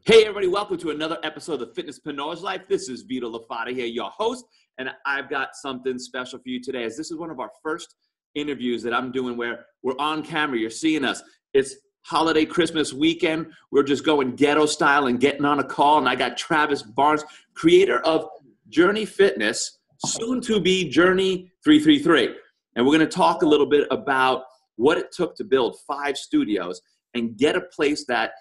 Hey everybody, welcome to another episode of the Fitnesspreneurs Life. This is Vito here, your host, and I've got something special for you today, as this is one of our first interviews that I'm doing where we're on camera. You're seeing us. It's holiday Christmas weekend. We're just going ghetto style and getting on a call, and I got Travis Barnes, creator of Journey Fitness, soon to be Journey 333. And we're going to talk a little bit about what it took to build 5 studios and get a place that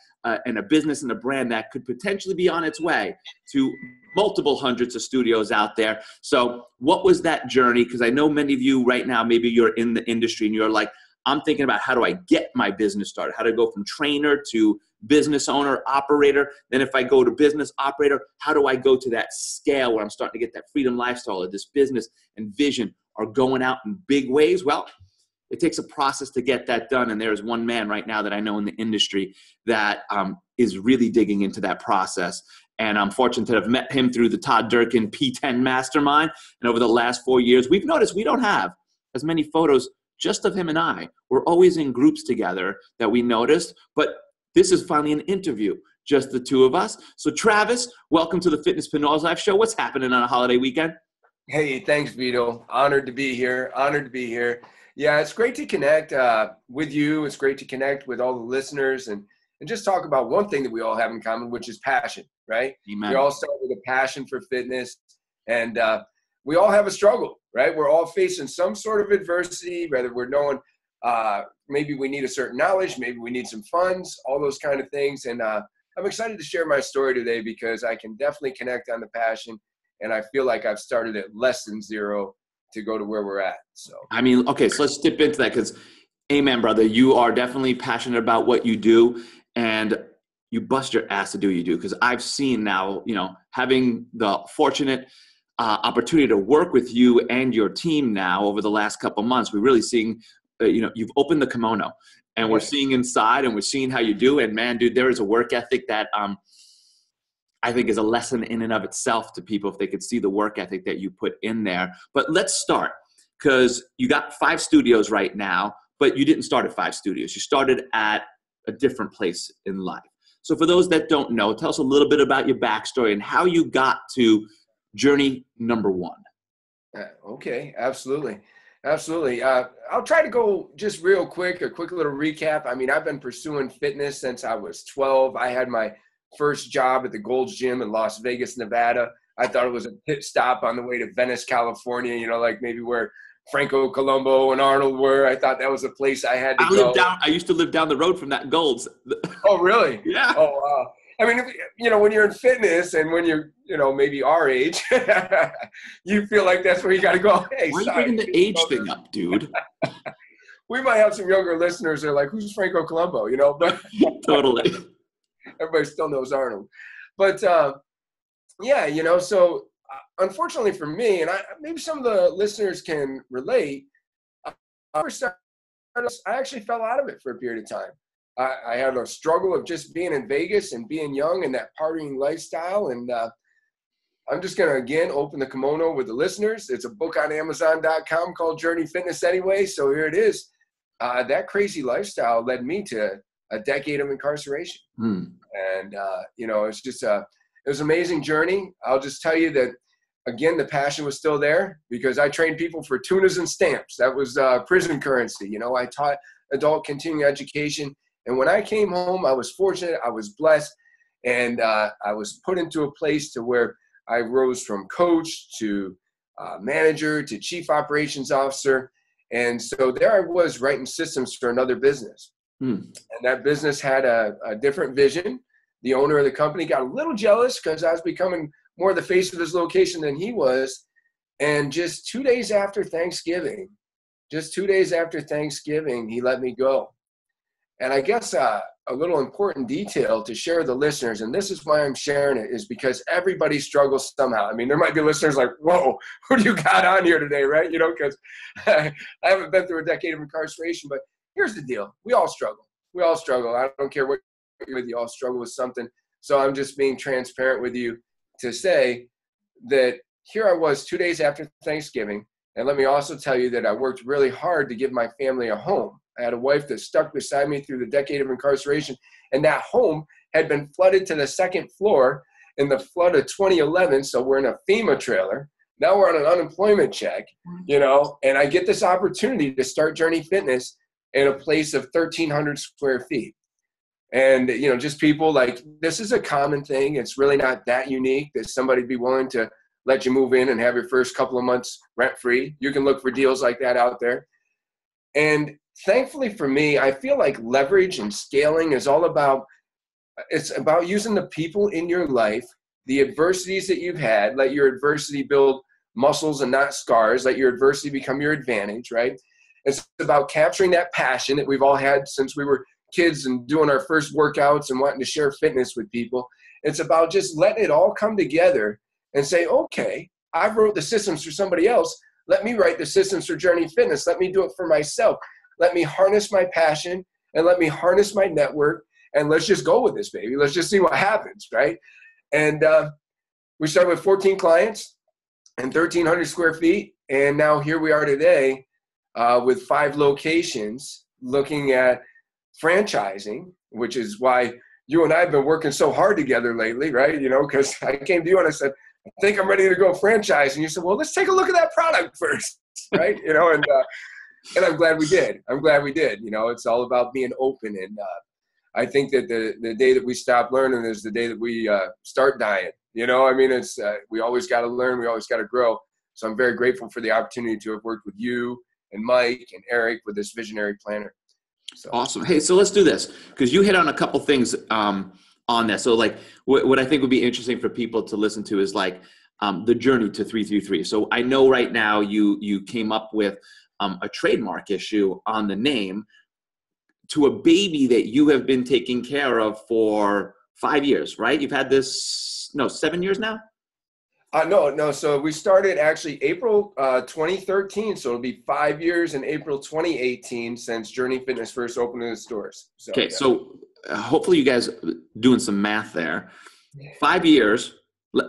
and a business and a brand that could potentially be on its way to multiple hundreds of studios out there. So what was that journey? Because I know many of you right now, maybe you're in the industry and you're like, I'm thinking about how do I get my business started? How to go from trainer to business owner, operator. Then if I go to business operator, how do I go to that scale where I'm starting to get that freedom lifestyle, or this business and vision are going out in big ways? Well, it takes a process to get that done. And there's one man right now that I know in the industry that is really digging into that process. And I'm fortunate to have met him through the Todd Durkin P10 Mastermind. And over the last 4 years, we've noticed we don't have as many photos just of him and I. We're always in groups together that we noticed. But this is finally an interview, just the two of us. So Travis, welcome to the Fitnesspreneurs Life Show. What's happening on a holiday weekend? Hey, thanks, Vito. Honored to be here. Honored to be here. Yeah, it's great to connect with you. It's great to connect with all the listeners and just talk about one thing that we all have in common, which is passion, right? Amen. We all start with a passion for fitness, and we all have a struggle, right? We're all facing some sort of adversity, whether we're knowing maybe we need a certain knowledge, maybe we need some funds, all those kind of things. And I'm excited to share my story today because I can definitely connect on the passion, and I feel like I've started at less than zero to go to where we're at. So, I mean, okay, so let's dip into that because, amen, brother, you are definitely passionate about what you do and you bust your ass to do what you do. Because I've seen now, having the fortunate opportunity to work with you and your team now over the last couple of months, we're really seeing, you've opened the kimono and we're seeing inside and we're seeing how you do. And man, dude, there is a work ethic that I think is a lesson in and of itself to people if they could see the work ethic that you put in there. But let's start, because you got 5 studios right now, but you didn't start at 5 studios. You started at a different place in life. So for those that don't know, tell us a little bit about your backstory and how you got to journey number 1. Okay, absolutely. Absolutely. I'll try to go just real quick, a quick little recap. I mean, I've been pursuing fitness since I was 12. I had my first job at the Gold's Gym in Las Vegas, Nevada. I thought it was a pit stop on the way to Venice, California, like maybe where Franco Colombo and Arnold were. I thought that was a place I had to go. I used to live down the road from that Gold's. Oh, really? Yeah. Oh, wow. I mean, when you're in fitness and when you're, maybe our age, you feel like that's where you got to go. Hey, why are you bringing the age thing up, dude? We might have some younger listeners that are like, who's Franco Colombo, but Totally. Everybody still knows Arnold. But, so unfortunately for me, and maybe some of the listeners can relate, I actually fell out of it for a period of time. I had a struggle of just being in Vegas and being young and that partying lifestyle. And I'm just going to, again, open the kimono with the listeners. It's a book on Amazon.com called Journey Fitness anyway. So here it is. That crazy lifestyle led me to a decade of incarceration. And, it's just it was an amazing journey. I'll just tell you that, again, the passion was still there because I trained people for tunas and stamps. That was prison currency. I taught adult continuing education. And when I came home, I was fortunate. I was blessed. And I was put into a place to where I rose from coach to manager to chief operations officer. And so there I was writing systems for another business. And that business had a different vision. The owner of the company got a little jealous because I was becoming more the face of his location than he was. And just 2 days after Thanksgiving, he let me go. And I guess a little important detail to share with the listeners, and this is why I'm sharing it, is because everybody struggles somehow. I mean, there might be listeners like, whoa, who do you got on here today, right? Because I haven't been through a decade of incarceration, but here's the deal. We all struggle. I don't care what you all struggle with something. So I'm just being transparent with you to say that here I was 2 days after Thanksgiving. And let me also tell you that I worked really hard to give my family a home. I had a wife that stuck beside me through the decade of incarceration. And that home had been flooded to the second floor in the flood of 2011. So we're in a FEMA trailer. Now we're on an unemployment check, and I get this opportunity to start Journey Fitness in a place of 1,300 square feet. And, just people like, this is a common thing. It's really not that unique that somebody be willing to let you move in and have your first couple of months rent-free. You can look for deals like that out there. And thankfully for me, I feel like leverage and scaling is all about, it's about using the people in your life, the adversities that you've had. Let your adversity build muscles and not scars. Let your adversity become your advantage, right? It's about capturing that passion that we've all had since we were kids and doing our first workouts and wanting to share fitness with people. It's about just letting it all come together and say, okay, I've wrote the systems for somebody else. Let me write the systems for Journey Fitness. Let me do it for myself. Let me harness my passion and let me harness my network. And let's just go with this, baby. Let's just see what happens, right? And we started with 14 clients and 1,300 square feet. And now here we are today with 5 locations looking at franchising, which is why you and I have been working so hard together lately, right? Because I came to you and I said, I think I'm ready to go franchise. And you said, well, let's take a look at that product first, right? And I'm glad we did. It's all about being open. And I think that the day that we stop learning is the day that we start dying. It's we always got to learn. We always got to grow. So I'm very grateful for the opportunity to have worked with you and Mike and Eric with this visionary planner. So. Awesome. Hey, so let's do this because you hit on a couple things on that. So like what I think would be interesting for people to listen to is like the journey to 333. So I know right now you came up with a trademark issue on the name to a baby that you have been taking care of for 5 years, right? You've had this, 7 years now? No. So we started actually April 2013. So it'll be 5 years in April 2018 since Journey Fitness first opened in the stores. So hopefully you guys doing some math there. 5 years,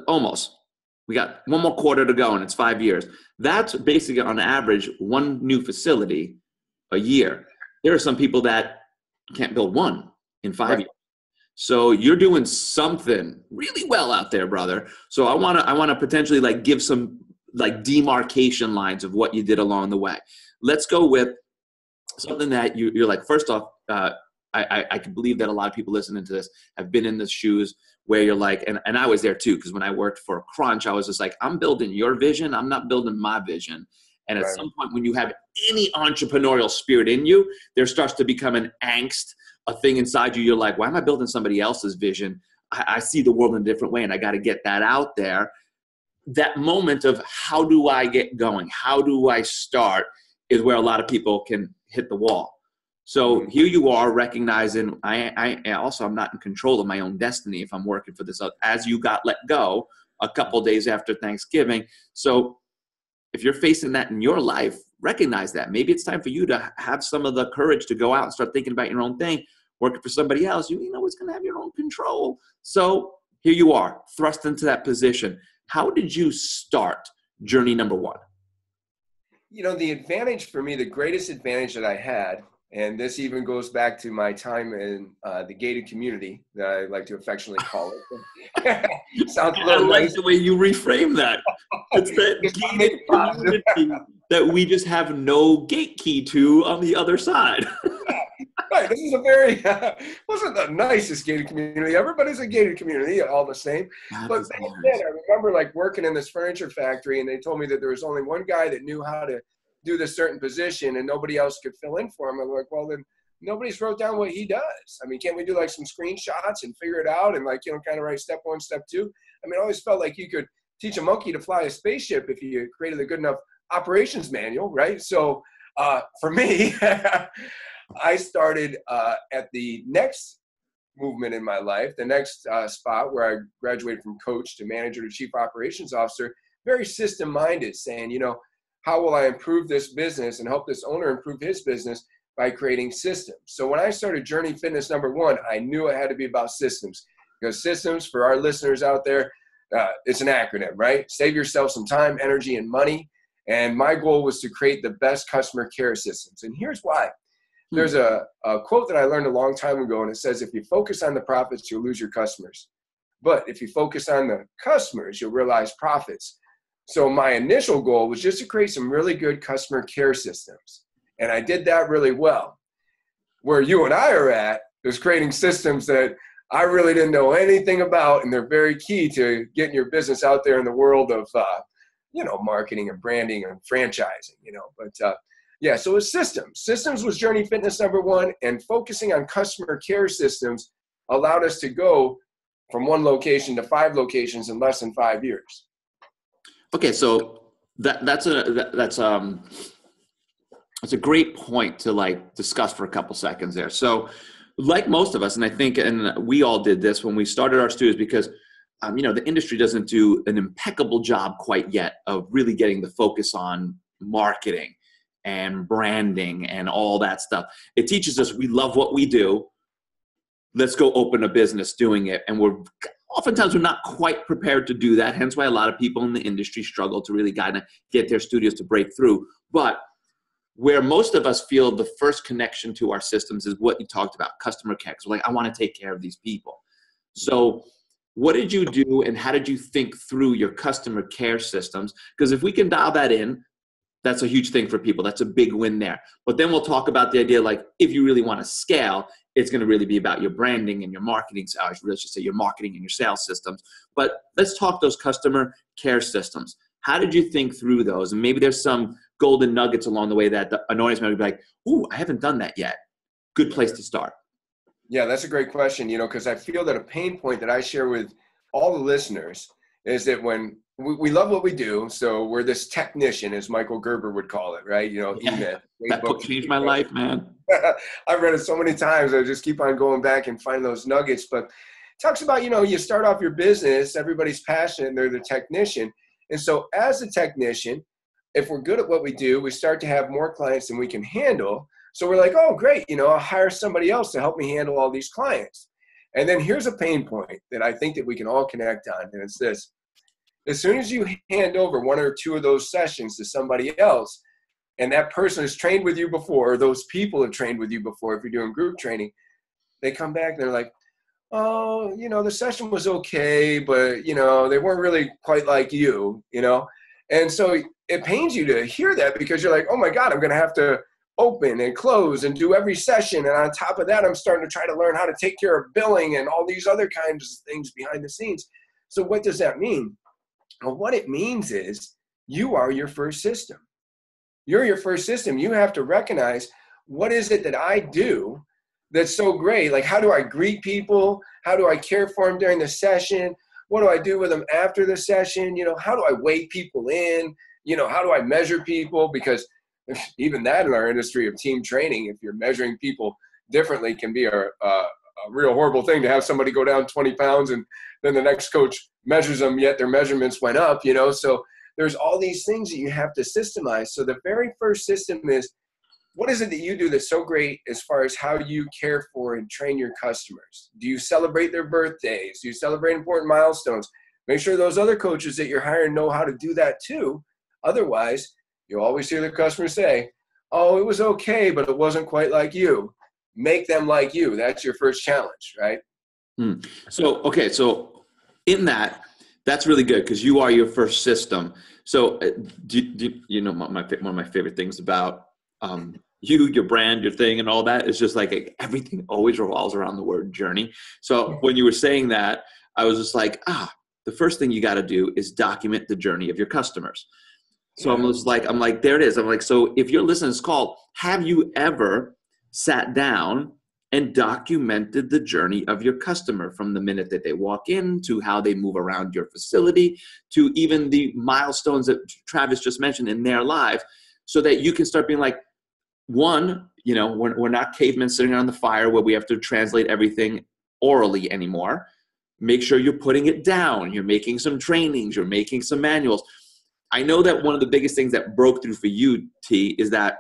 almost. We got one more quarter to go and it's 5 years. That's basically on average one new facility a year. There are some people that can't build one in 5 years. So you're doing something really well out there, brother. So I want to potentially like give some like demarcation lines of what you did along the way. Let's go with something that you're like, first off, I can believe that a lot of people listening to this have been in the shoes where you're like, and I was there too, because when I worked for Crunch, I was just like, I'm building your vision. I'm not building my vision. And at some point when you have any entrepreneurial spirit in you, there starts to become an angst, a thing inside you. You're like, why am I building somebody else's vision? I see the world in a different way and I got to get that out there. That moment of how do I get going? How do I start is where a lot of people can hit the wall. So here you are recognizing I'm not in control of my own destiny if I'm working for this, as you got let go a couple of days after Thanksgiving. So if you're facing that in your life, recognize that. Maybe it's time for you to have some of the courage to go out and start thinking about your own thing. Working for somebody else, you know it's going to have your own control. So here you are, thrust into that position. How did you start journey number one? The advantage for me, the greatest advantage that I had, and this even goes back to my time in the gated community that I like to affectionately call it. Sounds a little nice the way you reframe that. It's that gated community that we just have no gate key to on the other side. Right. This is wasn't the nicest gated community ever, but it's a gated community all the same. But back then, I remember like working in this furniture factory and they told me that there was only one guy that knew how to do this certain position and nobody else could fill in for him. I'm like, well, then nobody's wrote down what he does. I mean, can't we do like some screenshots and figure it out and like, kind of write step 1, step 2? I mean, I always felt like you could teach a monkey to fly a spaceship if you created a good enough operations manual, right? So for me, I started at the next movement in my life, the next spot where I graduated from coach to manager to chief operations officer, very system-minded, saying, how will I improve this business and help this owner improve his business by creating systems? So when I started Journey Fitness number 1, I knew it had to be about systems, because systems, for our listeners out there, it's an acronym, right? Save yourself some time, energy, and money. And my goal was to create the best customer care systems. And here's why. There's a quote that I learned a long time ago, and it says, if you focus on the profits, you'll lose your customers. But if you focus on the customers, you'll realize profits. So my initial goal was just to create some really good customer care systems. And I did that really well. Where you and I are at is creating systems that I really didn't know anything about, and they're very key to getting your business out there in the world of, marketing and branding and franchising, But yeah, so it's systems. Systems was Journey Fitness #1, and focusing on customer care systems allowed us to go from 1 location to 5 locations in less than 5 years. Okay, so that's a great point to discuss for a couple seconds there. So, like most of us, and I think, and we all did this when we started our studios, because the industry doesn't do an impeccable job quite yet of really getting the focus on marketing and branding and all that stuff. It teaches us we love what we do. Let's go open a business doing it. And oftentimes we're not quite prepared to do that. Hence why a lot of people in the industry struggle to really kind of get their studios to break through. But where most of us feel the first connection to our systems is what you talked about, customer care. So I want to take care of these people. So what did you do, and how did you think through your customer care systems? Because if we can dial that in, that's a huge thing for people. That's a big win there. But then we'll talk about the idea, if you really want to scale, it's going to really be about your branding and your marketing. I really should say your marketing and your sales systems. But let's talk those customer care systems. How did you think through those? And maybe there's some golden nuggets along the way that an audience member would be like, ooh, I haven't done that yet. Good place to start. Yeah, that's a great question, because I feel that a pain point that I share with all the listeners is that when we love what we do, so we're this technician, as Michael Gerber would call it, right? That book changed my life, man. I've read it so many times. I just keep on going back and find those nuggets. But it talks about, you start off your business, everybody's passionate, and they're the technician. And so as a technician, if we're good at what we do, we start to have more clients than we can handle. So we're like, oh, great, I'll hire somebody else to help me handle all these clients. And then here's a pain point that I think that we can all connect on, and it's this. As soon as you hand over 1 or 2 of those sessions to somebody else, and that person has trained with you before, or those people have trained with you before, if you're doing group training, they come back and they're like, oh, the session was okay, but, they weren't really quite like you, And so it pains you to hear that, because you're like, oh my God, I'm going to have to open and close and do every session. And on top of that, I'm starting to try to learn how to take care of billing and all these other kinds of things behind the scenes. So what does that mean? Well, what it means is you are your first system. You're your first system. You have to recognize, what is it that I do that's so great? Like, how do I greet people? How do I care for them during the session? What do I do with them after the session? How do I weigh people in? How do I measure people? Because even that in our industry of team training, if you're measuring people differently, can be a real horrible thing to have somebody go down 20 pounds and then the next coach measures them, yet their measurements went up, So there's all these things that you have to systemize. So the very first system is, what is it that you do that's so great as far as how you care for and train your customers? Do you celebrate their birthdays? Do you celebrate important milestones? Make sure those other coaches that you're hiring know how to do that too. Otherwise, you'll always hear the customer say, oh, it was okay, but it wasn't quite like you. Make them like you. That's your first challenge, right? So in that's really good, because you are your first system. So one of my favorite things about your brand, your thing, and all that is just everything always revolves around the word journey. So when you were saying that, I was just like, the first thing you got to do is document the journey of your customers. So I'm like, there it is. I'm like, so if you're listening to this call, have you ever sat down and documented the journey of your customer, from the minute that they walk in to how they move around your facility to even the milestones that Travis just mentioned in their lives, so that you can start being like, one, we're not cavemen sitting around the fire where we have to translate everything orally anymore. Make sure you're putting it down. You're making some trainings. You're making some manuals. I know that one of the biggest things that broke through for you, T, is that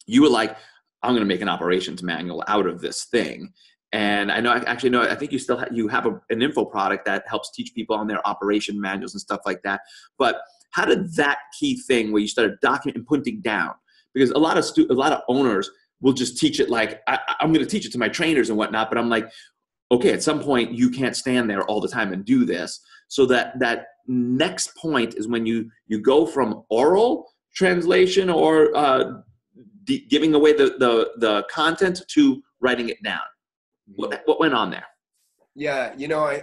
you were like, I'm going to make an operations manual out of this thing. And I know, I think you still you have an info product that helps teach people on their operation manuals and stuff like that. But how did that key thing where you started documenting and putting down? Because a lot of owners will just teach it like I'm going to teach it to my trainers and whatnot, but I'm like, okay, at some point you can't stand there all the time and do this. So that next point is when you go from oral translation or giving away the content to writing it down. What went on there? Yeah,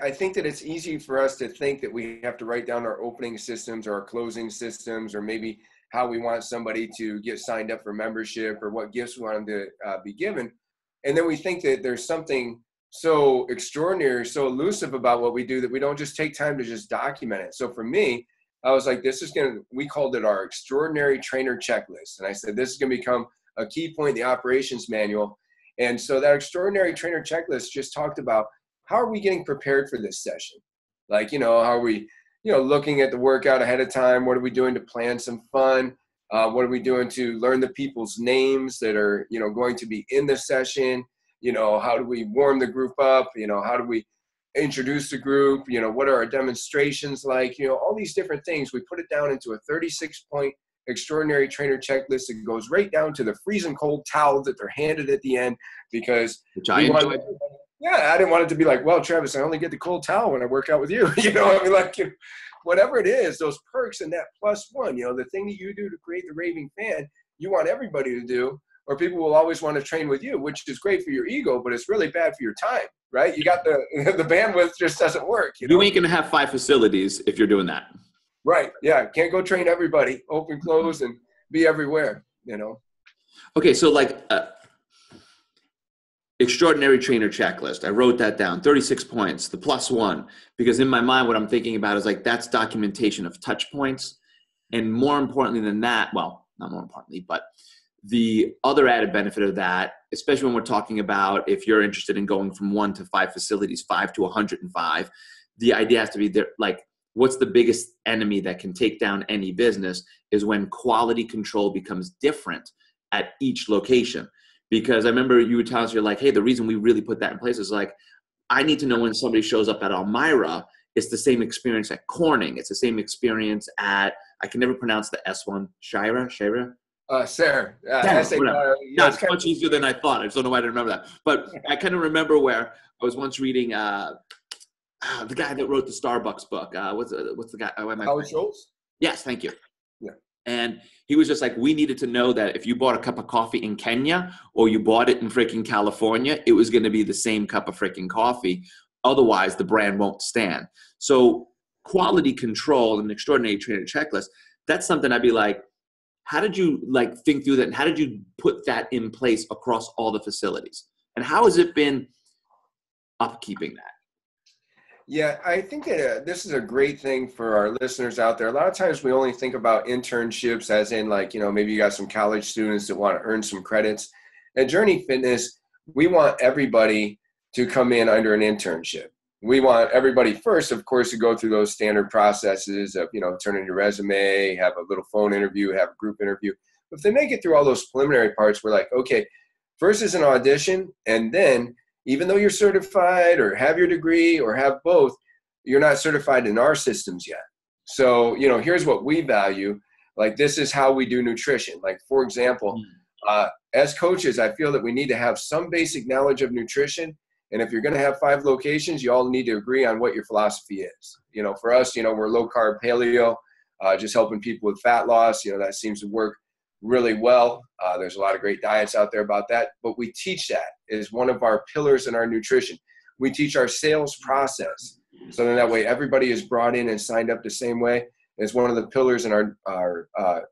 I think that it's easy for us to think that we have to write down our opening systems or our closing systems, or maybe how we want somebody to get signed up for membership, or what gifts we want them to be given. And then we think that there's something so extraordinary, so elusive about what we do, that we don't just take time to just document it. So for me, I was like, we called it our extraordinary trainer checklist. And I said, this is going to become a key point in the operations manual. And so that extraordinary trainer checklist just talked about, how are we getting prepared for this session? Like, how are we, looking at the workout ahead of time? What are we doing to plan some fun? What are we doing to learn the people's names that are, going to be in the session? How do we warm the group up? How do we introduce the group? What are our demonstrations like? All these different things. We put it down into a 36-point extraordinary trainer checklist that goes right down to the freezing cold towel that they're handed at the end, because I didn't want it to be like, well, Travis, I only get the cold towel when I work out with you. Whatever it is, those perks and that +1, the thing that you do to create the raving fan, you want everybody to do, or people will always want to train with you, which is great for your ego, but it's really bad for your time, right? You got the bandwidth just doesn't work. You ain't going to have 5 facilities if you're doing that. Right. Yeah. Can't go train everybody, open, close, and be everywhere, Okay. So extraordinary trainer checklist. I wrote that down, 36 points, the +1, because in my mind, what I'm thinking about is like, that's documentation of touch points. And more importantly than that, well, not more importantly, but the other added benefit of that, especially when we're talking about if you're interested in going from 1 to 5 facilities, 5 to 105, the idea has to be there, like, what's the biggest enemy that can take down any business is when quality control becomes different at each location. Because I remember you would tell us, you're like, hey, the reason we really put that in place is like, I need to know when somebody shows up at Elmira, it's the same experience at Corning. It's the same experience at, I can never pronounce the S one, Shira? Sarah. It's much easier than I thought. I just don't know why I didn't remember that. But I kind of remember where I was once reading the guy that wrote the Starbucks book. What's the guy? Howard Schultz? Yes, thank you. Yeah. And he was just like, we needed to know that if you bought a cup of coffee in Kenya or you bought it in freaking California, it was going to be the same cup of freaking coffee. Otherwise, the brand won't stand. So quality control and extraordinary trainer checklist, that's something I'd be like, how did you think through that? And how did you put that in place across all the facilities? And how has it been upkeeping that? Yeah, I think that this is a great thing for our listeners out there. A lot of times we only think about internships as in maybe you got some college students that want to earn some credits. At Journey Fitness, we want everybody to come in under an internship. We want everybody first, of course, to go through those standard processes of, turn in your resume, have a little phone interview, have a group interview. But if they make it through all those preliminary parts, we're like, okay, first is an audition, and then even though you're certified or have your degree or have both, you're not certified in our systems yet. So, here's what we value. Like, this is how we do nutrition. Like, for example, as coaches, I feel that we need to have some basic knowledge of nutrition. And if you're going to have 5 locations, you all need to agree on what your philosophy is. For us, we're low carb paleo, just helping people with fat loss. That seems to work really well. There's a lot of great diets out there about that, but we teach that as one of our pillars in our nutrition. We teach our sales process. So then that way everybody is brought in and signed up the same way. It's one of the pillars in our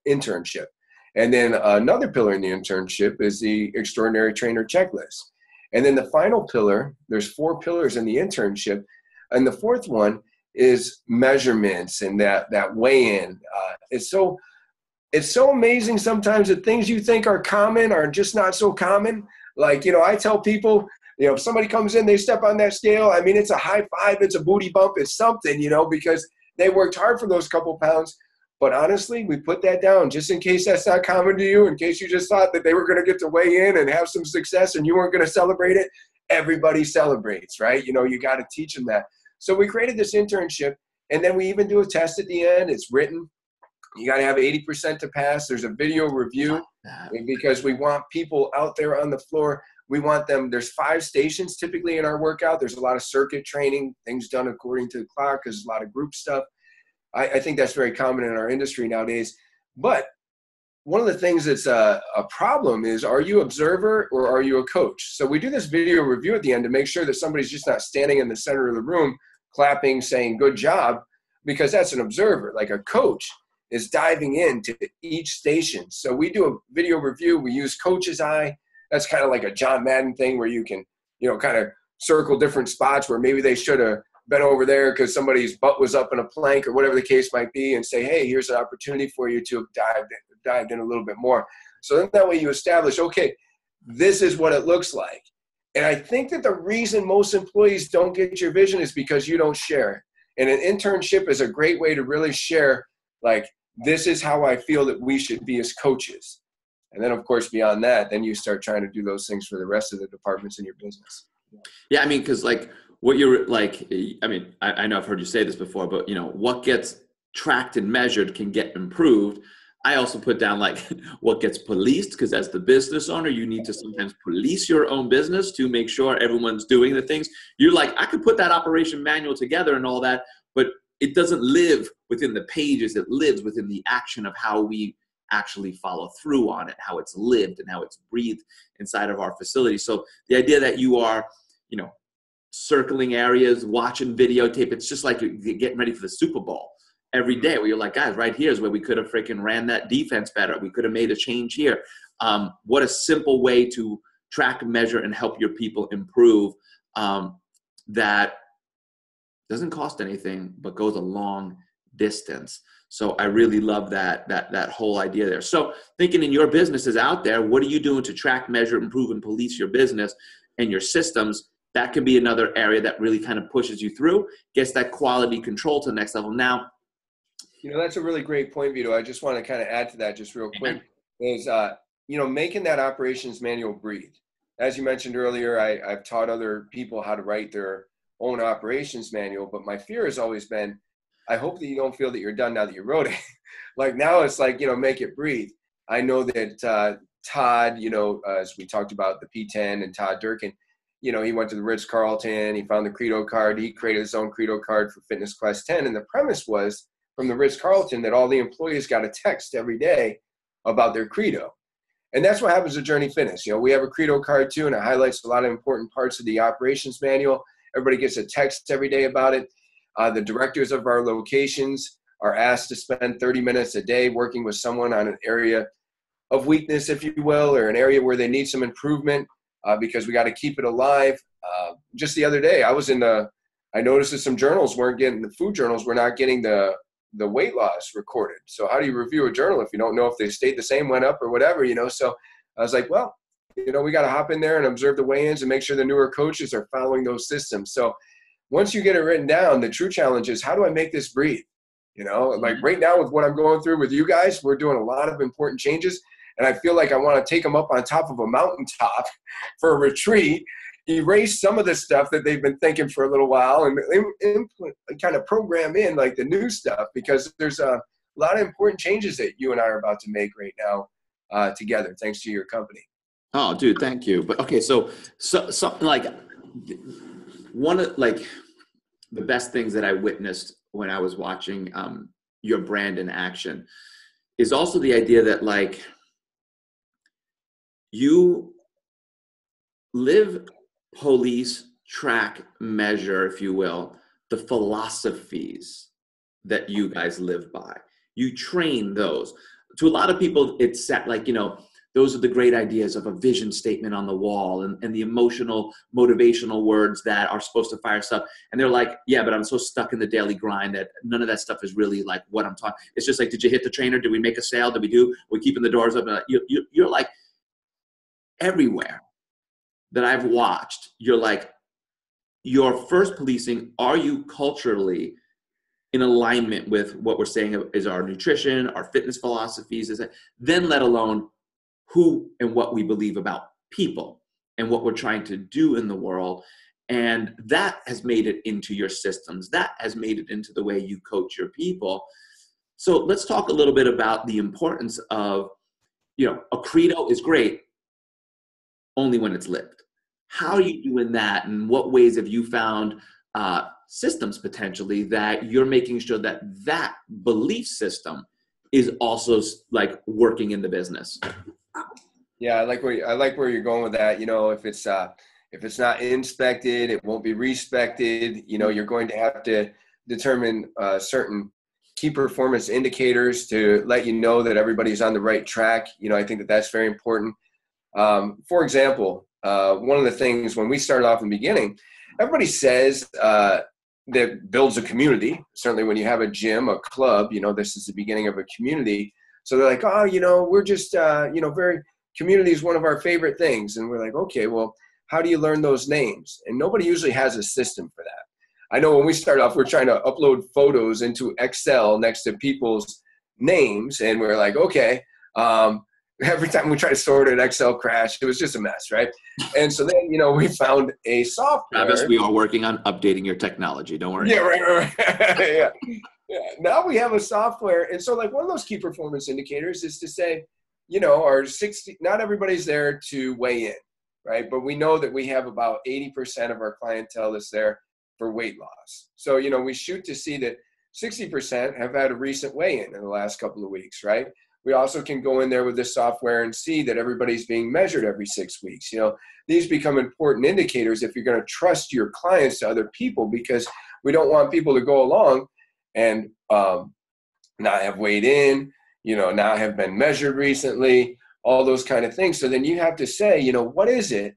internship. And then another pillar in the internship is the extraordinary trainer checklist. And then the final pillar, there's 4 pillars in the internship. And the 4th one is measurements and that weigh-in. It's so amazing sometimes that things you think are common are just not so common. Like, I tell people, if somebody comes in, they step on that scale, I mean, it's a high five, it's a booty bump, it's something, because they worked hard for those couple pounds. But honestly, we put that down just in case that's not common to you, in case you just thought that they were going to get to weigh in and have some success and you weren't going to celebrate it. Everybody celebrates, right? You got to teach them that. So we created this internship, and then we even do a test at the end. It's written. You got to have 80% to pass. There's a video review because we want people out there on the floor. We want them. There's 5 stations typically in our workout. There's a lot of circuit training, things done according to the clock. There's a lot of group stuff. I think that's very common in our industry nowadays. But one of the things that's a problem is, are you observer or are you a coach? So we do this video review at the end to make sure that somebody's just not standing in the center of the room clapping, saying good job, because that's an observer. Like a coach is diving into each station. So we do a video review. We use coach's eye. That's kind of like a John Madden thing where you can, kind of circle different spots where maybe they should have been over there because somebody's butt was up in a plank or whatever the case might be, and say, hey, here's an opportunity for you to dived in a little bit more. So then that way you establish, okay, this is what it looks like. And I think that the reason most employees don't get your vision is because you don't share it. And an internship is a great way to really share, like, this is how I feel that we should be as coaches. And then, of course, beyond that, then you start trying to do those things for the rest of the departments in your business. Yeah, I mean, because like what you're like, I mean, I know I've heard you say this before, but what gets tracked and measured can get improved. I also put down like what gets policed, because as the business owner, you need to sometimes police your own business to make sure everyone's doing the things. You're like, I could put that operation manual together and all that, but it doesn't live within the pages. It lives within the action of how we actually follow through on it, how it's lived and how it's breathed inside of our facility. So the idea that you are, circling areas, watching videotape, it's just like getting ready for the Super Bowl every day, where you're like, guys, right here is where we could have freaking ran that defense better. We could have made a change here. What a simple way to track, measure, and help your people improve, that doesn't cost anything, but goes a long distance. So I really love that whole idea there. So thinking in your businesses out there, what are you doing to track, measure, improve, and police your business and your systems? That can be another area that really kind of pushes you through, gets that quality control to the next level. Now, that's a really great point, Vito. I just want to kind of add to that just real quick, is, making that operations manual breathe. As you mentioned earlier, I've taught other people how to write their own operations manual, but my fear has always been, I hope that you don't feel that you're done now that you wrote it. Like now it's like, make it breathe. I know that Todd, as we talked about the P10 and Todd Durkin, he went to the Ritz-Carlton, he found the Credo card, he created his own Credo card for Fitness Class 10. And the premise was from the Ritz-Carlton that all the employees got a text every day about their Credo. And that's what happens at Journey Fitness. We have a Credo card too, and it highlights a lot of important parts of the operations manual. Everybody gets a text every day about it. The directors of our locations are asked to spend 30 minutes a day working with someone on an area of weakness, if you will, or an area where they need some improvement, because we got to keep it alive. Just the other day, I noticed that some journals the food journals were not getting the weight loss recorded. So how do you review a journal if you don't know if they stayed the same, went up, or whatever, So I was like, well, we got to hop in there and observe the weigh-ins and make sure the newer coaches are following those systems. So once you get it written down, the true challenge is, how do I make this breathe? Like right now with what I'm going through with you guys, we're doing a lot of important changes. And I feel like I want to take them up on top of a mountaintop for a retreat, erase some of the stuff that they've been thinking for a little while, and kind of program in like the new stuff, because there's a lot of important changes that you and I are about to make right now together, thanks to your company. Oh, dude, thank you. But okay, so something like one of like the best things that I witnessed when I was watching your brand in action is also the idea that like you live, police, track, measure, if you will, the philosophies that you guys live by. You train those. To a lot of people, it's set like, those are the great ideas of a vision statement on the wall and the emotional, motivational words that are supposed to fire stuff. And they're like, yeah, but I'm so stuck in the daily grind that none of that stuff is really like what I'm talking. It's just like, did you hit the trainer? Did we make a sale? Did we do? We're keeping the doors open. You're like everywhere that I've watched. You're like, your first policing, are you culturally in alignment with what we're saying is our nutrition, our fitness philosophies, then let alone who and what we believe about people and what we're trying to do in the world. And that has made it into your systems. That has made it into the way you coach your people. So let's talk a little bit about the importance of, a credo is great only when it's lived. How are you doing that, and what ways have you found systems potentially that you're making sure that that belief system is also like working in the business? Yeah, I like where you're going with that. If it's not inspected, it won't be respected. You're going to have to determine certain key performance indicators to let you know that everybody's on the right track. I think that that's very important. For example, one of the things when we started off in the beginning, everybody says that builds a community. Certainly when you have a gym, a club, this is the beginning of a community. So they're like, we're just, community is one of our favorite things. And we're like, okay, well, how do you learn those names? And nobody usually has a system for that. I know when we started off, we're trying to upload photos into Excel next to people's names. And we're like, okay, every time we try to sort it, Excel crashed. It was just a mess, right? And so then, we found a software. Travis, we are working on updating your technology. Don't worry. Yeah, right. Yeah. Now we have a software. And so like one of those key performance indicators is to say, not everybody's there to weigh in, right? But we know that we have about 80% of our clientele that's there for weight loss. So, we shoot to see that 60% have had a recent weigh-in in the last couple of weeks, right? We also can go in there with this software and see that everybody's being measured every 6 weeks. These become important indicators if you're going to trust your clients to other people, because we don't want people to go along and not have weighed in, not have been measured recently, all those kind of things. So then you have to say, what is it?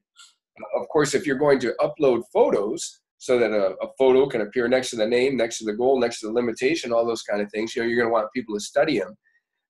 Of course, if you're going to upload photos so that a photo can appear next to the name, next to the goal, next to the limitation, all those kind of things, you're going to want people to study them.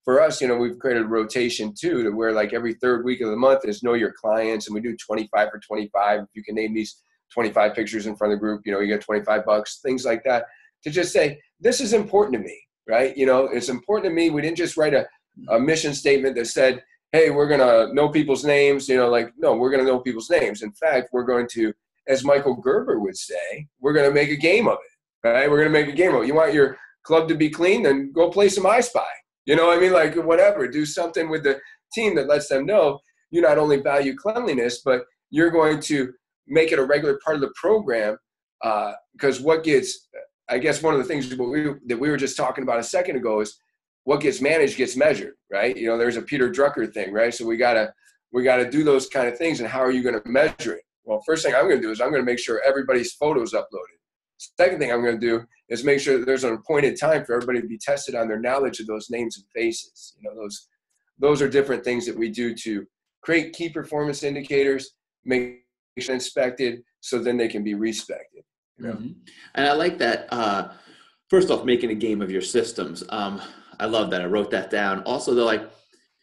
For us, we've created a rotation too, to where like every third week of the month is know your clients, and we do 25 for 25. If you can name these 25 pictures in front of the group, you get $25, things like that, to just say, this is important to me, right? It's important to me. We didn't just write a mission statement that said, hey, we're going to know people's names, no, we're going to know people's names. In fact, we're going to, as Michael Gerber would say, we're going to make a game of it, right? We're going to make a game of it. You want your club to be clean, then go play some I Spy. Like whatever, do something with the team that lets them know you not only value cleanliness, but you're going to make it a regular part of the program. Because I guess one of the things that we were just talking about a second ago is what gets managed gets measured, right? There's a Peter Drucker thing, right? So we gotta do those kind of things. And how are you going to measure it? Well, first thing I'm going to do is I'm going to make sure everybody's photo's uploaded. Second thing I'm going to do is make sure that there's an appointed time for everybody to be tested on their knowledge of those names and faces. Those are different things that we do to create key performance indicators, make sure inspected, so then they can be respected. Mm-hmm. And I like that. First off, making a game of your systems. I love that. I wrote that down. Also, they're like,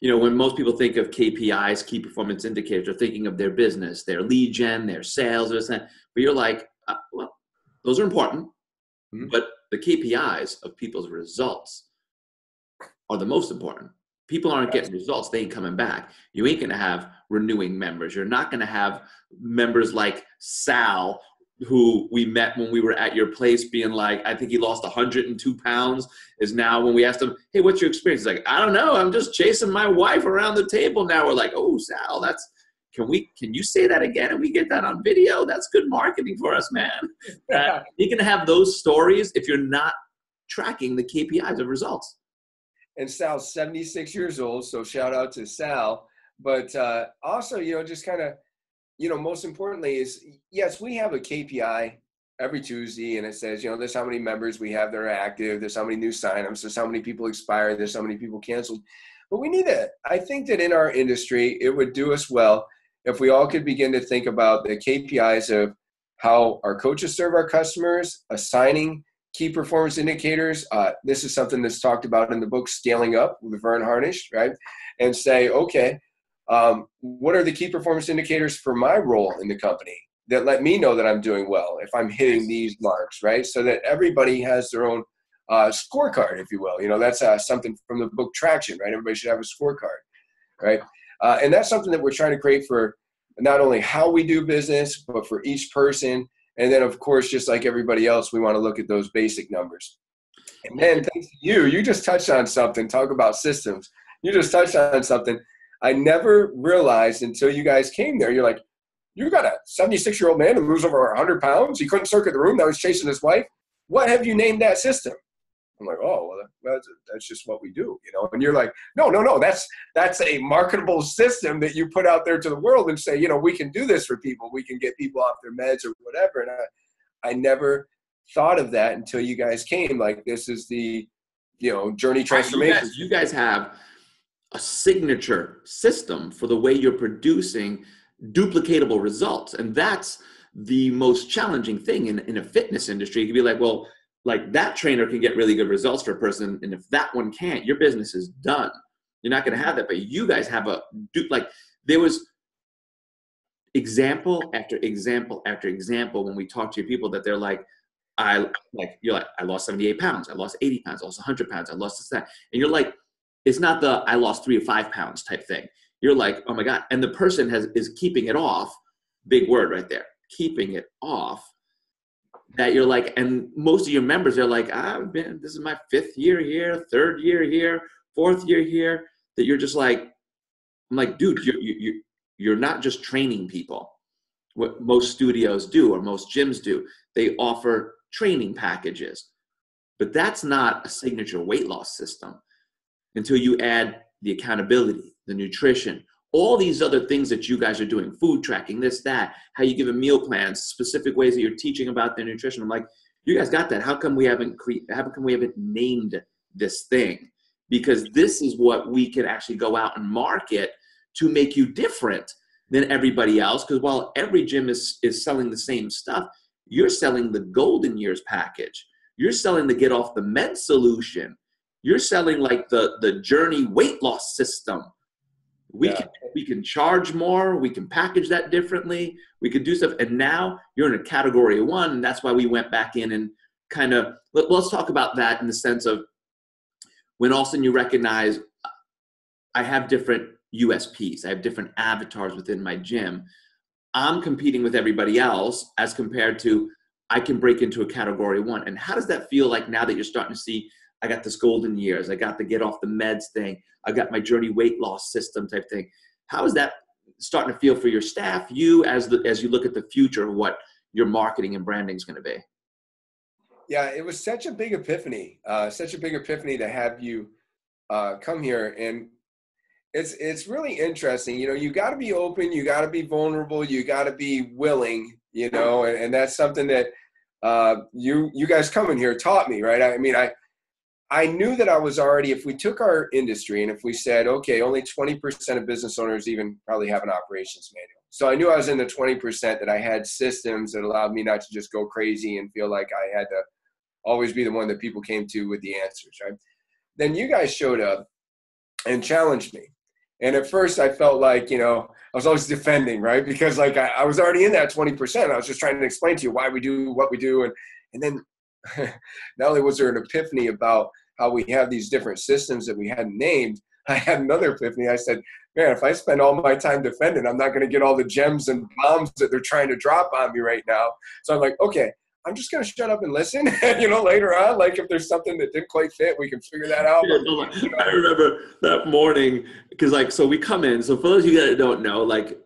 when most people think of KPIs, key performance indicators, they're thinking of their business, their lead gen, their sales, but you're like, well, those are important, but the KPIs of people's results are the most important. People aren't getting results. They ain't coming back. You ain't going to have renewing members. You're not going to have members like Sal, who we met when we were at your place, being like, I think he lost 102 pounds, is now when we asked him, hey, what's your experience? He's like, I don't know. I'm just chasing my wife around the table now. We're like, oh, Sal, can you say that again? And we get that on video. That's good marketing for us, man. You can have those stories if you're not tracking the KPIs of results. And Sal's 76 years old, so shout out to Sal. But also, just kind of, most importantly is, yes, we have a KPI every Tuesday, and it says, there's how many members we have that are active, there's how many new signups, there's how many people expired, there's how many people canceled. But we need I think that in our industry, it would do us well if we all could begin to think about the KPIs of how our coaches serve our customers, assigning key performance indicators. This is something that's talked about in the book Scaling Up with Vern Harnish, right? And say, okay, what are the key performance indicators for my role in the company that let me know that I'm doing well if I'm hitting these marks, right? So that everybody has their own scorecard, if you will. That's something from the book Traction, right? Everybody should have a scorecard, right? And that's something that we're trying to create for not only how we do business, but for each person. And then, of course, just like everybody else, we want to look at those basic numbers. And then thanks to you, you just touched on something. Talk about systems. You just touched on something I never realized until you guys came there. You're like, you got a 76-year-old man who moves over 100 pounds. He couldn't circuit the room. That was chasing his wife. What have you named that system? I'm like, oh, well, that's just what we do, you know? And you're like, no, that's a marketable system that you put out there to the world and say, you know, we can do this for people. We can get people off their meds or whatever. And I never thought of that until you guys came. Like, this is the, you know, journey transformation. You guys have a signature system for the way you're producing duplicatable results. And that's the most challenging thing in a fitness industry. You could be like, well, like that trainer can get really good results for a person. And if that one can't, your business is done. You're not going to have that. But you guys have like there was example after example after example when we talk to your people that they're like, I lost 78 pounds. I lost 80 pounds. I lost 100 pounds. I lost this, that. And you're like, it's not the I lost 3 or 5 pounds type thing. You're like, oh my God. And the person is keeping it off. Big word right there. Keeping it off. That you're like, and most of your members are like, this is my 5th year here, 3rd year here, 4th year here. That you're just like, I'm like, dude, you're not just training people. What most studios do or most gyms do, they offer training packages. But that's not a signature weight loss system until you add the accountability, the nutrition, all these other things that you guys are doing, food tracking, this, that, how you give a meal plans, specific ways that you're teaching about their nutrition. I'm like, you guys got that. How come we haven't named this thing? Because this is what we can actually go out and market to make you different than everybody else. Because while every gym is selling the same stuff, you're selling the golden years package. You're selling the get off the med solution. You're selling like the journey weight loss system. We can charge more. We can package that differently. We could do stuff. And now you're in a category 1. And that's why we went back in and kind of, let's talk about that in the sense of when all of a sudden you recognize I have different USPs. I have different avatars within my gym. I'm competing with everybody else as compared to I can break into a category 1. And how does that feel like now that you're starting to see, I got this golden years, I got the get off the meds thing, I got my journey weight loss system type thing. How is that starting to feel for your staff, you as you look at the future of what your marketing and branding is going to be? Yeah, it was such a big epiphany to have you come here. And it's really interesting. You know, you got to be open, you got to be vulnerable, you got to be willing, you know, and that's something that you guys coming here taught me, right? I mean, I knew that I was already, if we took our industry and if we said, okay, only 20% of business owners even probably have an operations manual. So I knew I was in the 20% that I had systems that allowed me not to just go crazy and feel like I had to always be the one that people came to with the answers, right? Then you guys showed up and challenged me. And at first I felt like, you know, I was always defending, right? Because like I was already in that 20%. I was just trying to explain to you why we do what we do. And then not only was there an epiphany about how we have these different systems that we hadn't named, I had another epiphany. I said, man, if I spend all my time defending, I'm not going to get all the gems and bombs that they're trying to drop on me right now. So I'm like, okay, I'm just going to shut up and listen. You know, later on, like if there's something that didn't quite fit, we can figure that out. I remember that morning because like, so we come in. So for those of you that don't know, like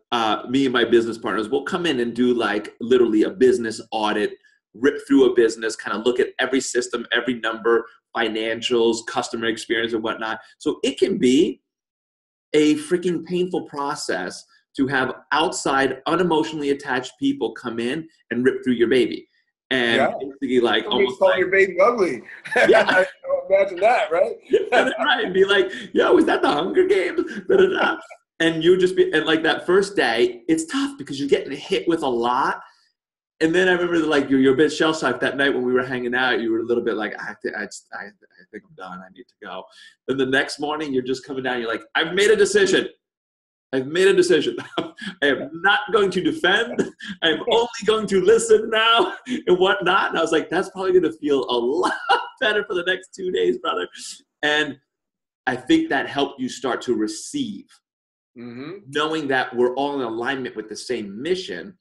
me and my business partners, we'll come in and do like literally a business audit, rip through a business, kind of look at every system, every number, financials, customer experience and whatnot. So it can be a freaking painful process to have outside unemotionally attached people come in and rip through your baby. And basically like almost call your baby ugly. Yeah. Imagine that, right? Right. And be like, yo, is that the Hunger Games? Da-da-da. And you just be, and like that first day, it's tough because you're getting hit with a lot. And then I remember like you're a bit shell-shocked that night when we were hanging out. You were a little bit like, I think I'm done. I need to go. Then the next morning, you're just coming down. You're like, I've made a decision. I am not going to defend. I'm only going to listen now and whatnot. And I was like, that's probably going to feel a lot better for the next 2 days, brother. And I think that helped you start to receive, knowing that we're all in alignment with the same mission,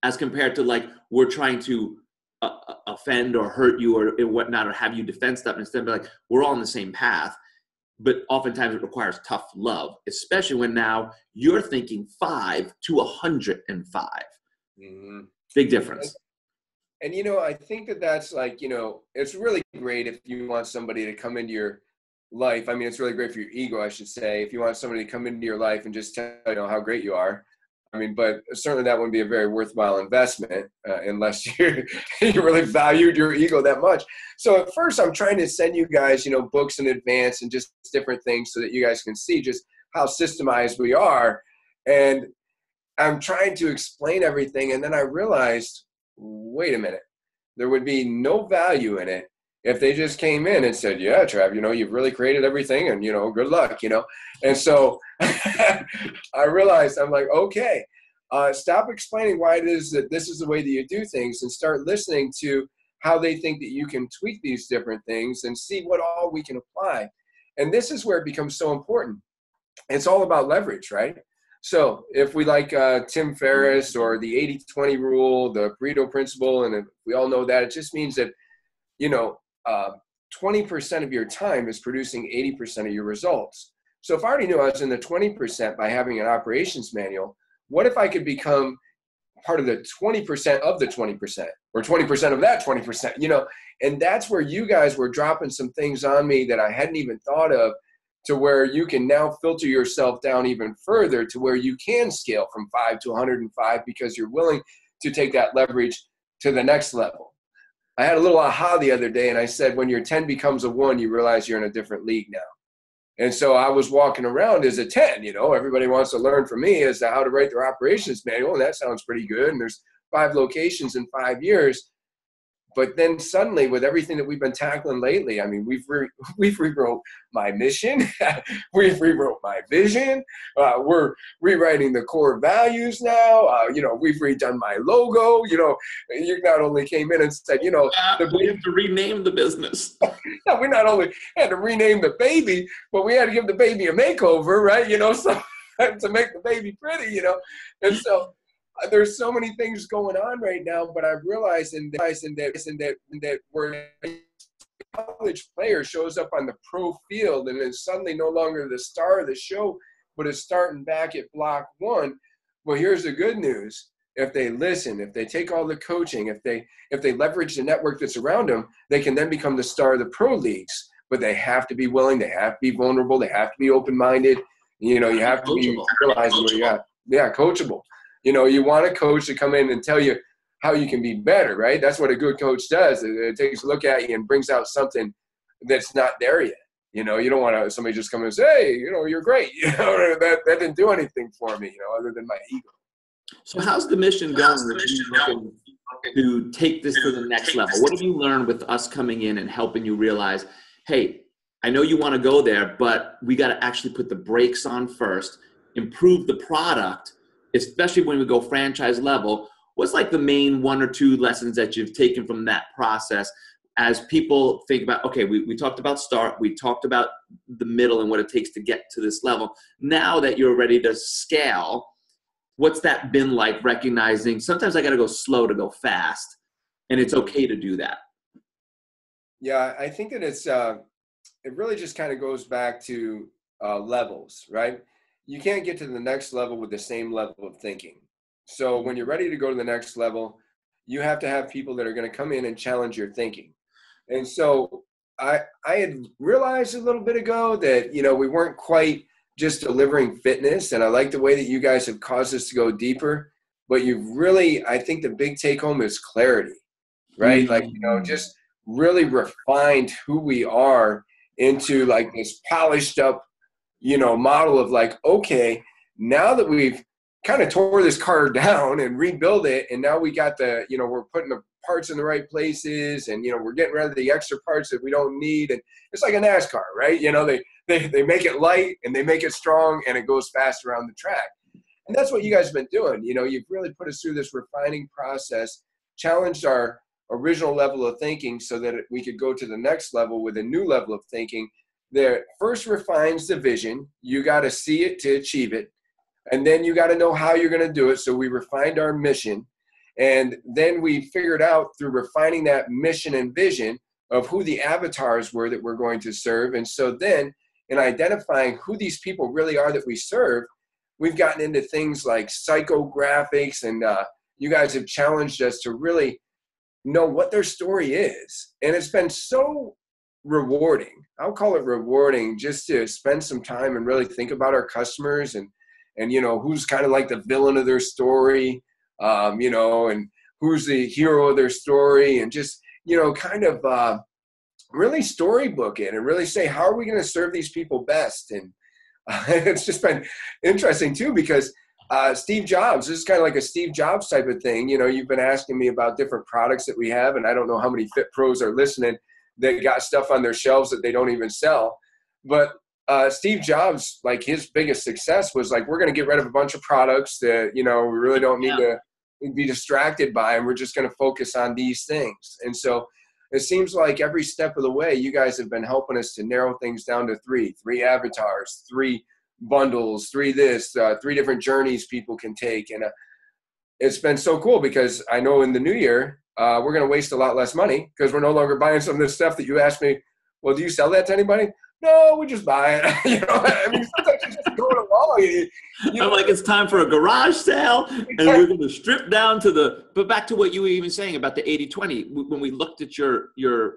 as compared to like we're trying to offend or hurt you or whatnot, or have you defend stuff, and instead be like, we're all on the same path. But oftentimes it requires tough love, especially when now you're thinking 5 to 105. Mm-hmm. Big difference. And, I think that's like, it's really great if you want somebody to come into your life. I mean, it's really great for your ego, I should say, if you want somebody to come into your life and just tell you how great you are. I mean, but certainly that wouldn't be a very worthwhile investment unless you really valued your ego that much. So at first I'm trying to send you guys, books in advance and just different things so that you guys can see just how systemized we are. And I'm trying to explain everything. And then I realized, wait a minute, there would be no value in it if they just came in and said, yeah, Trav, you've really created everything and, good luck, And so I realized, I'm like, okay, stop explaining why it is that this is the way that you do things and start listening to how they think that you can tweak these different things and see what all we can apply. And this is where it becomes so important. It's all about leverage, right? So if we like Tim Ferriss or the 80-20 rule, the Pareto principle, and we all know that, it just means that, 20% of your time is producing 80% of your results. So if I already knew I was in the 20% by having an operations manual, what if I could become part of the 20% of the 20% or 20% of that 20%, and that's where you guys were dropping some things on me that I hadn't even thought of, to where you can now filter yourself down even further to where you can scale from 5 to 105 because you're willing to take that leverage to the next level. I had a little aha the other day, and I said, when your 10 becomes a 1, you realize you're in a different league now. And so I was walking around as a 10, everybody wants to learn from me as to how to write their operations manual, and that sounds pretty good. And there's 5 locations in 5 years. But then suddenly, with everything that we've been tackling lately, I mean, we've rewrote my mission, we've rewrote my vision, we're rewriting the core values now. We've redone my logo. You not only came in and said, we have to rename the business. No, we not only had to rename the baby, but we had to give the baby a makeover, right? So to make the baby pretty, and so. There's so many things going on right now, but I've realized that where a college player shows up on the pro field and is suddenly no longer the star of the show, but is starting back at block 1. Well, here's the good news. If they listen, if they take all the coaching, if they leverage the network that's around them, they can then become the star of the pro leagues. But they have to be willing, they have to be vulnerable, they have to be open-minded. You have to be realizing where you're at. Yeah, coachable. You want a coach to come in and tell you how you can be better, right? That's what a good coach does. It takes a look at you and brings out something that's not there yet. You don't want somebody just come in and say, hey, you're great. That didn't do anything for me, other than my ego. So how's the mission going to take this to the next level? What have you learned with us coming in and helping you realize, hey, I know you want to go there, but we got to actually put the brakes on first, improve the product, especially when we go franchise level. What's like the main 1 or 2 lessons that you've taken from that process as people think about, okay, we talked about start, we talked about the middle and what it takes to get to this level. Now that you're ready to scale, what's that been like, recognizing sometimes I got to go slow to go fast, and it's okay to do that? Yeah, I think that it really just kind of goes back to levels, right? You can't get to the next level with the same level of thinking. So when you're ready to go to the next level, you have to have people that are going to come in and challenge your thinking. And so I had realized a little bit ago that, we weren't quite just delivering fitness. And I like the way that you guys have caused us to go deeper. But you've really, I think the big take home is clarity, right? Mm-hmm. Like, just really refined who we are into like this polished up, model of like, okay, now that we've kind of tore this car down and rebuild it, and now we got we're putting the parts in the right places, and, we're getting rid of the extra parts that we don't need. And it's like a NASCAR, right? They make it light and they make it strong and it goes fast around the track. And that's what you guys have been doing. You've really put us through this refining process, challenged our original level of thinking so that we could go to the next level with a new level of thinking that first refines the vision. You got to see it to achieve it. And then you got to know how you're going to do it. So we refined our mission. And then we figured out through refining that mission and vision of who the avatars were that we're going to serve. And so then in identifying who these people really are that we serve, we've gotten into things like psychographics, and you guys have challenged us to really know what their story is. And it's been so rewarding. I'll call it rewarding, just to spend some time and really think about our customers and who's kind of like the villain of their story, and who's the hero of their story, and just, kind of really storybook it and really say, how are we going to serve these people best? And it's just been interesting too, because Steve Jobs, this is kind of like a Steve Jobs type of thing. You've been asking me about different products that we have, and I don't know how many Fit Pros are listening that got stuff on their shelves that they don't even sell. But Steve Jobs, like, his biggest success was like, we're going to get rid of a bunch of products that, we really don't need to be distracted by, and we're just going to focus on these things. And so it seems like every step of the way, you guys have been helping us to narrow things down to three avatars, 3 bundles, 3 different journeys people can take. And it's been so cool, because I know in the new year, we're going to waste a lot less money, because we're no longer buying some of this stuff that you asked me, well, do you sell that to anybody? No, we just buy it. I mean, sometimes you're just going along. I'm like, it's time for a garage sale, and we're going to strip down to but back to what you were even saying about the 80-20. When we looked at your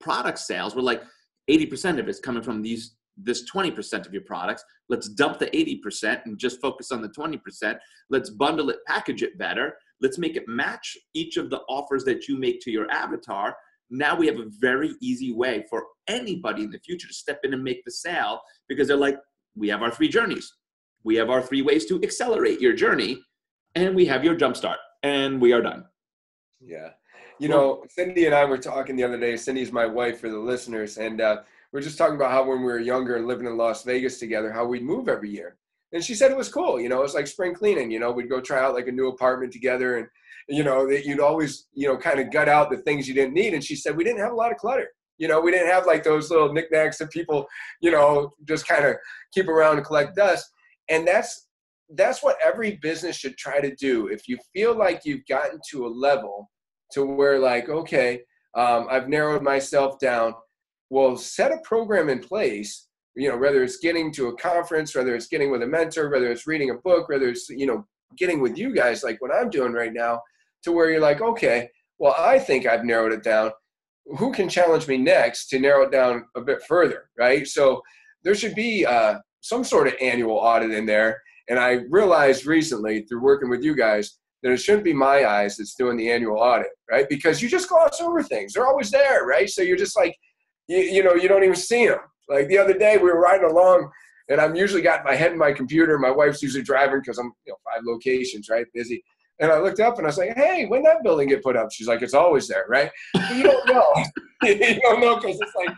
product sales, we're like, 80% of it's coming from this 20% of your products. Let's dump the 80% and just focus on the 20%. Let's bundle it, package it better. Let's make it match each of the offers that you make to your avatar. Now we have a very easy way for anybody in the future to step in and make the sale, because they're like, we have our 3 journeys. We have our 3 ways to accelerate your journey, and we have your jumpstart, and we are done. Yeah. Cindy and I were talking the other day. Cindy's my wife, for the listeners. And we're just talking about how when we were younger and living in Las Vegas together, how we'd move every year. And she said it was cool. It was like spring cleaning. We'd go try out like a new apartment together, and that you'd always, kind of gut out the things you didn't need. And she said, we didn't have a lot of clutter. We didn't have like those little knickknacks that people, just kind of keep around and collect dust. And that's what every business should try to do. If you feel like you've gotten to a level to where, like, okay, I've narrowed myself down, well, set a program in place, whether it's getting to a conference, whether it's getting with a mentor, whether it's reading a book, whether it's, getting with you guys, like what I'm doing right now, to where you're like, okay, well, I think I've narrowed it down. Who can challenge me next to narrow it down a bit further, right? So there should be some sort of annual audit in there. And I realized recently through working with you guys that it shouldn't be my eyes that's doing the annual audit, right? Because you just gloss over things. They're always there, right? So you're just like, you don't even see them. Like the other day we were riding along, and I'm usually got my head in my computer. My wife's usually driving because I'm 5 locations, right? Busy. And I looked up and I was like, hey, when did that building get put up? She's like, it's always there, right? But you don't know. You don't know, because it's like,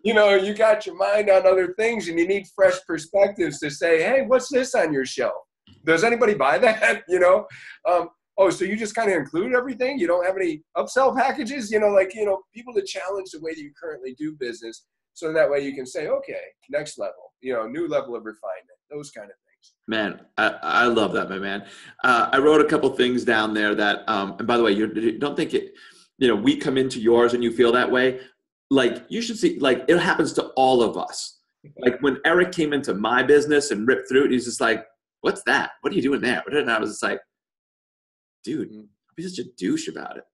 you got your mind on other things, and you need fresh perspectives to say, hey, what's this on your shelf? Does anybody buy that? So you just kind of include everything? You don't have any upsell packages? People to challenge the way that you currently do business, so that way you can say, okay, next level, new level of refinement, those kind of things. Man, I love that, my man. I wrote a couple things down there that, and by the way, you don't think it, we come into yours and you feel that way. Like, you should see, like, it happens to all of us. Like when Eric came into my business and ripped through it, he's just like, what's that? What are you doing there? And I was just like, dude, be such a douche about it.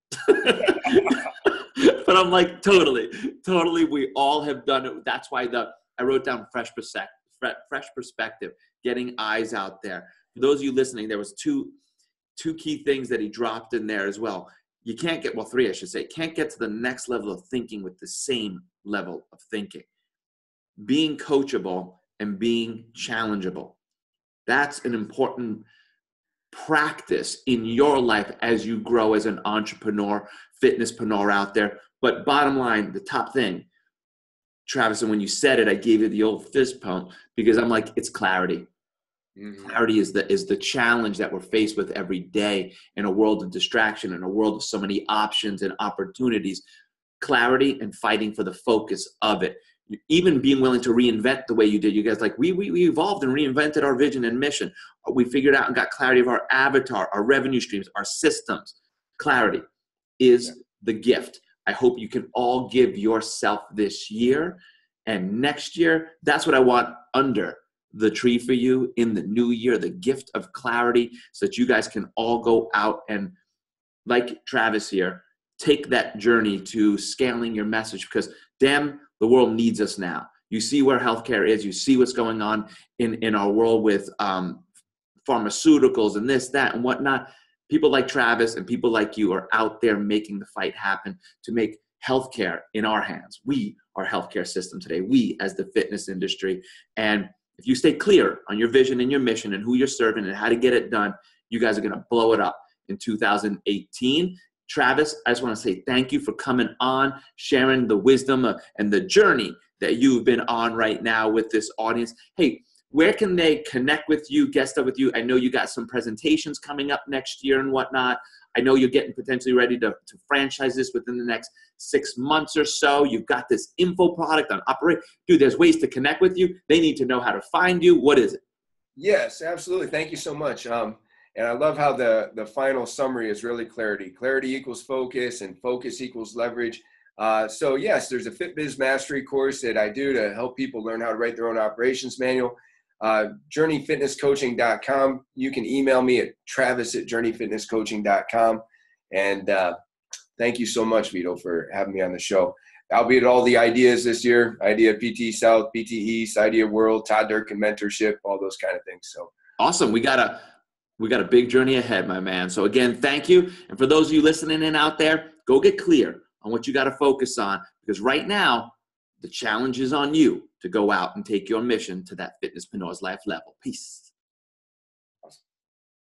But I'm like, totally. We all have done it. That's why I wrote down fresh perspective, getting eyes out there. For those of you listening, there was two key things that he dropped in there as well. You can't get, 3, I should say, can't get to the next level of thinking with the same level of thinking. Being coachable and being challengeable. That's an important practice in your life as you grow as an entrepreneur, fitnesspreneur out there. But bottom line, the top thing, Travis, and when you said it, I gave you the old fist pump, because I'm like, it's clarity. Mm-hmm. Clarity is the challenge that we're faced with every day in a world of distraction, in a world of so many options and opportunities. Clarity and fighting for the focus of it. even being willing to reinvent the way you did. You guys, like, we evolved and reinvented our vision and mission. We figured out and got clarity of our avatar, our revenue streams, our systems. Clarity is the gift. I hope you can all give yourself this year and next year. That's what I want under the tree for you in the new year, the gift of clarity, so that you guys can all go out and, like Travis here, take that journey to scaling your message, because damn, the world needs us now. You see where healthcare is. You see what's going on in our world with pharmaceuticals and this, that, and whatnot. People like Travis and people like you are out there making the fight happen to make healthcare in our hands. We are healthcare system today. We as the fitness industry. And if you stay clear on your vision and your mission and who you're serving and how to get it done, you guys are going to blow it up in 2018. Travis, I just want to say thank you for coming on, sharing the wisdom and the journey that you've been on right now with this audience. Hey, where can they connect with you, guest up with you? I know you got some presentations coming up next year and whatnot. I know you're getting potentially ready to franchise this within the next 6 months or so. You've got this info product on operate. Dude, there's ways to connect with you. They need to know how to find you. What is it? Yes, absolutely. Thank you so much. And I love how the final summary is really clarity. Clarity equals focus, and focus equals leverage. So yes, there's a FitBiz Mastery course that I do to help people learn how to write their own operations manual. JourneyFitnessCoaching.com. You can email me at travis@JourneyFitnessCoaching.com. And thank you so much, Vito, for having me on the show. I'll be at all the ideas this year. Idea PT South, PT East, Idea World, Todd Durkin mentorship, all those kind of things. So awesome. We got a big journey ahead, my man. So again, thank you. And for those of you listening in out there, go get clear on what you got to focus on, because right now the challenge is on you to go out and take your mission to that fitnesspreneurs life level. Peace.